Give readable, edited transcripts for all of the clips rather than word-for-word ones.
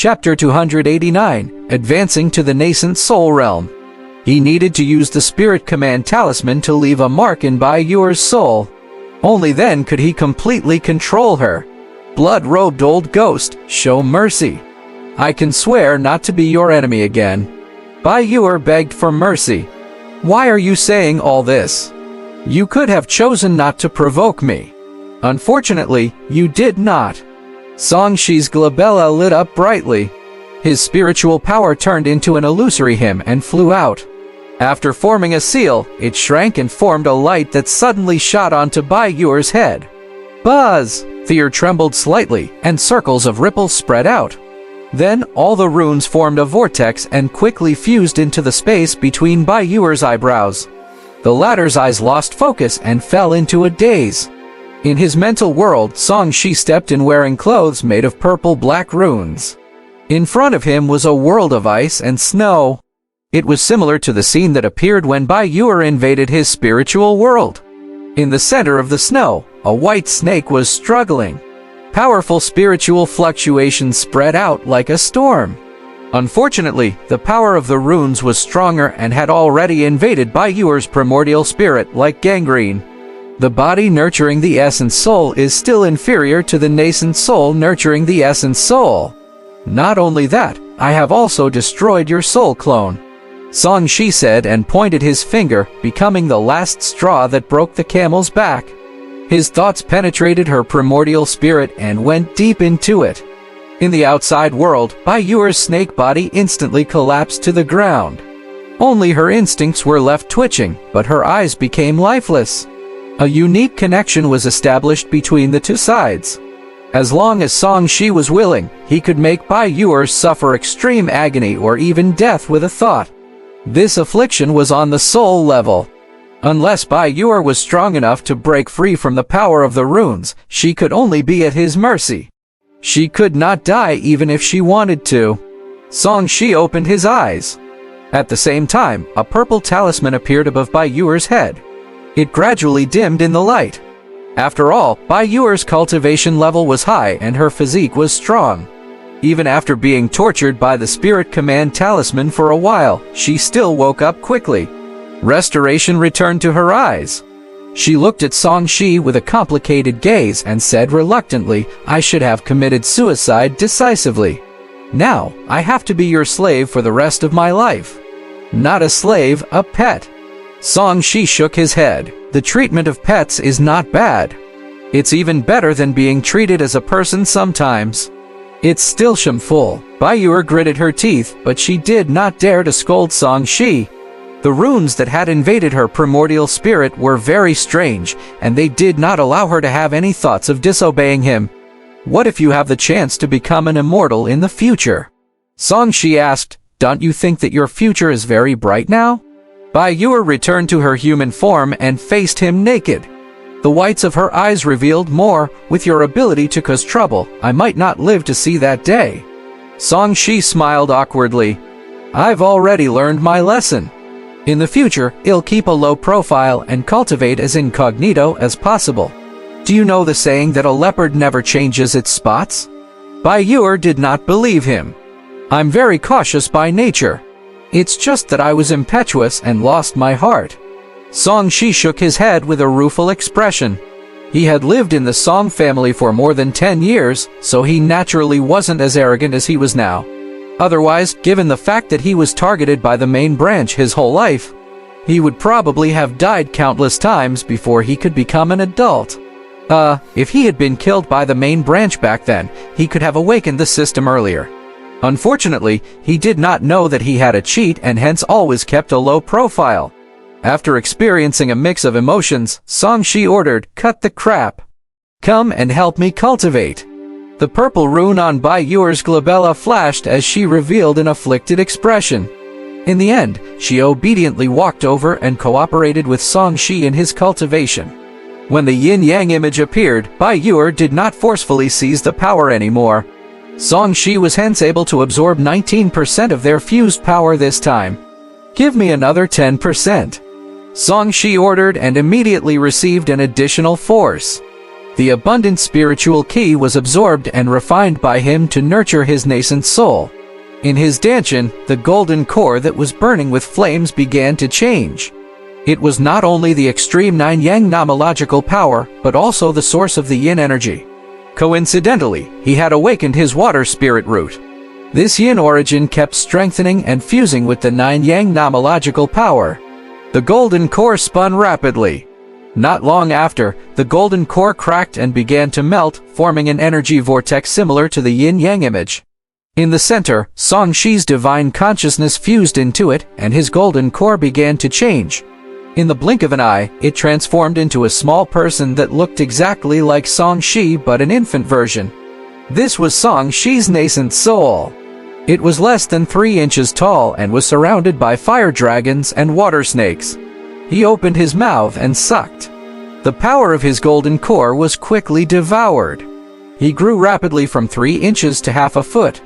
Chapter 289, Advancing to the Nascent Soul Realm. He needed to use the Spirit Command Talisman to leave a mark in Bai Yuer's soul. Only then could he completely control her. Blood-robed old ghost, show mercy. I can swear not to be your enemy again. Bai Yuer begged for mercy. Why are you saying all this? You could have chosen not to provoke me. Unfortunately, you did not. Song Shi's glabella lit up brightly. His spiritual power turned into an illusory hymn and flew out. After forming a seal, it shrank and formed a light that suddenly shot onto Bai Yuer's head. Buzz! Fear trembled slightly, and circles of ripples spread out. Then, all the runes formed a vortex and quickly fused into the space between Bai Yuer's eyebrows. The latter's eyes lost focus and fell into a daze. In his mental world, Song Shi stepped in wearing clothes made of purple-black runes. In front of him was a world of ice and snow. It was similar to the scene that appeared when Bai Yuer invaded his spiritual world. In the center of the snow, a white snake was struggling. Powerful spiritual fluctuations spread out like a storm. Unfortunately, the power of the runes was stronger and had already invaded Bai Yuer's primordial spirit like gangrene. The body nurturing the essence soul is still inferior to the nascent soul nurturing the essence soul. Not only that, I have also destroyed your soul clone. Song Shi said and pointed his finger, becoming the last straw that broke the camel's back. His thoughts penetrated her primordial spirit and went deep into it. In the outside world, Bai Yuer's snake body instantly collapsed to the ground. Only her instincts were left twitching, but her eyes became lifeless. A unique connection was established between the two sides. As long as Song Shi was willing, he could make Bai Yuer suffer extreme agony or even death with a thought. This affliction was on the soul level. Unless Bai Yuer was strong enough to break free from the power of the runes, she could only be at his mercy. She could not die even if she wanted to. Song Shi opened his eyes. At the same time, a purple talisman appeared above Bai Yuer's head. It gradually dimmed in the light. After all, Bai Yuer's cultivation level was high and her physique was strong. Even after being tortured by the Spirit Command Talisman for a while, she still woke up quickly. Restoration returned to her eyes. She looked at Song Shi with a complicated gaze and said reluctantly, I should have committed suicide decisively. Now, I have to be your slave for the rest of my life. Not a slave, a pet. Song Shi shook his head. The treatment of pets is not bad. It's even better than being treated as a person sometimes. It's still shameful. Bai Yuer gritted her teeth, but she did not dare to scold Song Shi. The runes that had invaded her primordial spirit were very strange, and they did not allow her to have any thoughts of disobeying him. What if you have the chance to become an immortal in the future? Song Shi asked, don't you think that your future is very bright now? Bai Yuer returned to her human form and faced him naked. The whites of her eyes revealed more. With your ability to cause trouble, I might not live to see that day. Song Shi smiled awkwardly. I've already learned my lesson. In the future, I'll keep a low profile and cultivate as incognito as possible. Do you know the saying that a leopard never changes its spots? Bai Yuer did not believe him. I'm very cautious by nature. It's just that I was impetuous and lost my heart. Song Shi shook his head with a rueful expression. He had lived in the Song family for more than 10 years, so he naturally wasn't as arrogant as he was now. Otherwise, given the fact that he was targeted by the main branch his whole life, he would probably have died countless times before he could become an adult. If he had been killed by the main branch back then, he could have awakened the system earlier. Unfortunately, he did not know that he had a cheat and hence always kept a low profile. After experiencing a mix of emotions, Song Shi ordered, cut the crap. Come and help me cultivate. The purple rune on Bai Yuer's glabella flashed as she revealed an afflicted expression. In the end, she obediently walked over and cooperated with Song Shi in his cultivation. When the yin-yang image appeared, Bai Yuer did not forcefully seize the power anymore. Song Shi was hence able to absorb 19% of their fused power this time. Give me another 10%. Song Shi ordered and immediately received an additional force. The abundant spiritual ki was absorbed and refined by him to nurture his nascent soul. In his dantian, the golden core that was burning with flames began to change. It was not only the extreme 9-yang nomological power, but also the source of the yin energy. Coincidentally, he had awakened his water spirit root. This yin origin kept strengthening and fusing with the 9-yang nomological power. The golden core spun rapidly. Not long after, the golden core cracked and began to melt, forming an energy vortex similar to the yin-yang image. In the center, Song-Shi's divine consciousness fused into it, and his golden core began to change. In the blink of an eye, it transformed into a small person that looked exactly like Song-Shi but an infant version. This was Song-Shi's nascent soul. It was less than 3 inches tall and was surrounded by fire dragons and water snakes. He opened his mouth and sucked. The power of his golden core was quickly devoured. He grew rapidly from 3 inches to half a foot.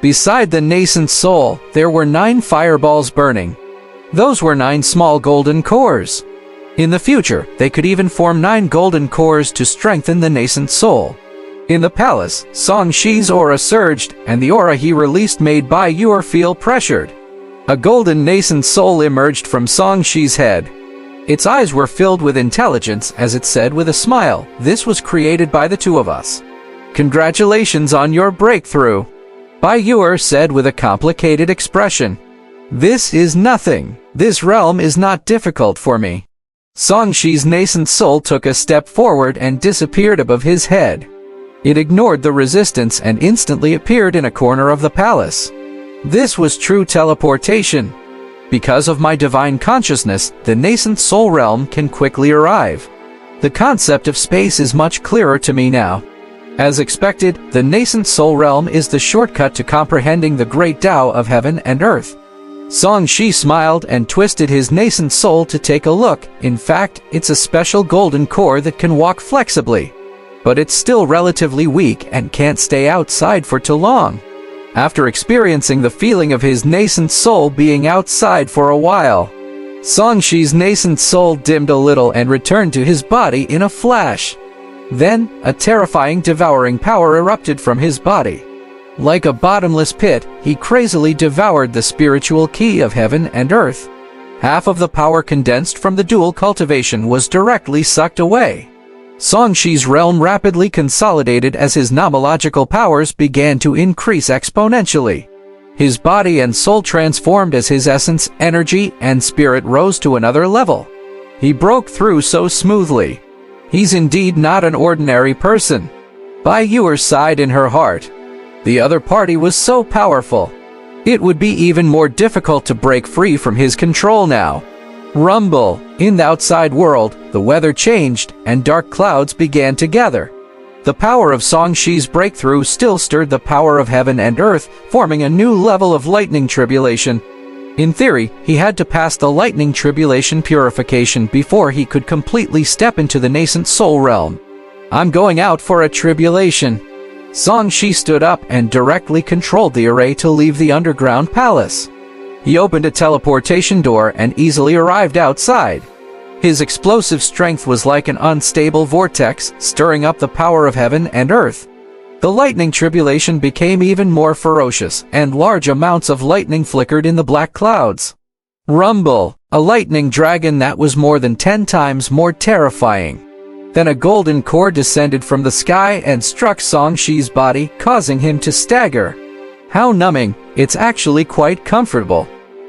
Beside the nascent soul, there were 9 fireballs burning. Those were 9 small golden cores. In the future, they could even form 9 golden cores to strengthen the nascent soul. In the palace, Song-Shi's aura surged, and the aura he released made Bai Yuer feel pressured. A golden nascent soul emerged from Song-Shi's head. Its eyes were filled with intelligence as it said with a smile, "This was created by the 2 of us. Congratulations on your breakthrough." Bai Yuer said with a complicated expression, "This is nothing. This realm is not difficult for me." Song-Shi's nascent soul took a step forward and disappeared above his head. It ignored the resistance and instantly appeared in a corner of the palace. This was true teleportation. Because of my divine consciousness, the nascent soul realm can quickly arrive. The concept of space is much clearer to me now. As expected, the nascent soul realm is the shortcut to comprehending the great Tao of heaven and earth. Song-Shi smiled and twisted his nascent soul to take a look. In fact, it's a special golden core that can walk flexibly. But it's still relatively weak and can't stay outside for too long. After experiencing the feeling of his nascent soul being outside for a while, Song-Shi's nascent soul dimmed a little and returned to his body in a flash. Then, a terrifying devouring power erupted from his body. Like a bottomless pit, he crazily devoured the spiritual ki of heaven and earth. Half of the power condensed from the dual cultivation was directly sucked away. Song-Shi's realm rapidly consolidated as his nomological powers began to increase exponentially. His body and soul transformed as his essence, energy, and spirit rose to another level. He broke through so smoothly. He's indeed not an ordinary person. Bai Yuer sighed in her heart. The other party was so powerful. It would be even more difficult to break free from his control now. Rumble. In the outside world, the weather changed, and dark clouds began to gather. The power of Song-Shi's breakthrough still stirred the power of heaven and earth, forming a new level of lightning tribulation. In theory, he had to pass the lightning tribulation purification before he could completely step into the nascent soul realm. "I'm going out for a tribulation." Song-Shi stood up and directly controlled the array to leave the underground palace. He opened a teleportation door and easily arrived outside. His explosive strength was like an unstable vortex, stirring up the power of heaven and earth. The lightning tribulation became even more ferocious, and large amounts of lightning flickered in the black clouds. Rumble, a lightning dragon that was more than 10 times more terrifying. Then a golden core descended from the sky and struck Song-Shi's body, causing him to stagger. "How numbing, it's actually quite comfortable,"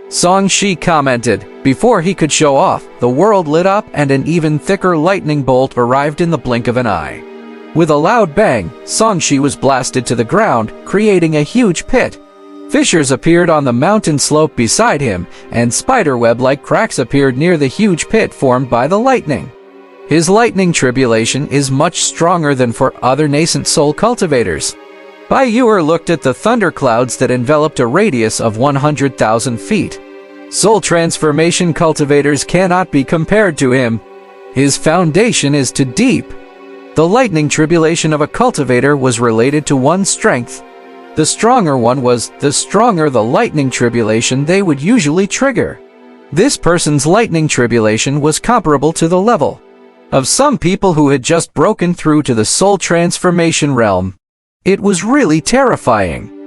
Song-Shi commented. Before he could show off, the world lit up and an even thicker lightning bolt arrived in the blink of an eye. With a loud bang, Song-Shi was blasted to the ground, creating a huge pit. Fissures appeared on the mountain slope beside him, and spiderweb-like cracks appeared near the huge pit formed by the lightning. His lightning tribulation is much stronger than for other nascent soul cultivators. Bai Yuer looked at the thunderclouds that enveloped a radius of 100,000 feet. Soul transformation cultivators cannot be compared to him. His foundation is too deep. The lightning tribulation of a cultivator was related to one's strength. The stronger one was, the stronger the lightning tribulation they would usually trigger. This person's lightning tribulation was comparable to the level. of some people who had just broken through to the soul transformation realm. It was really terrifying.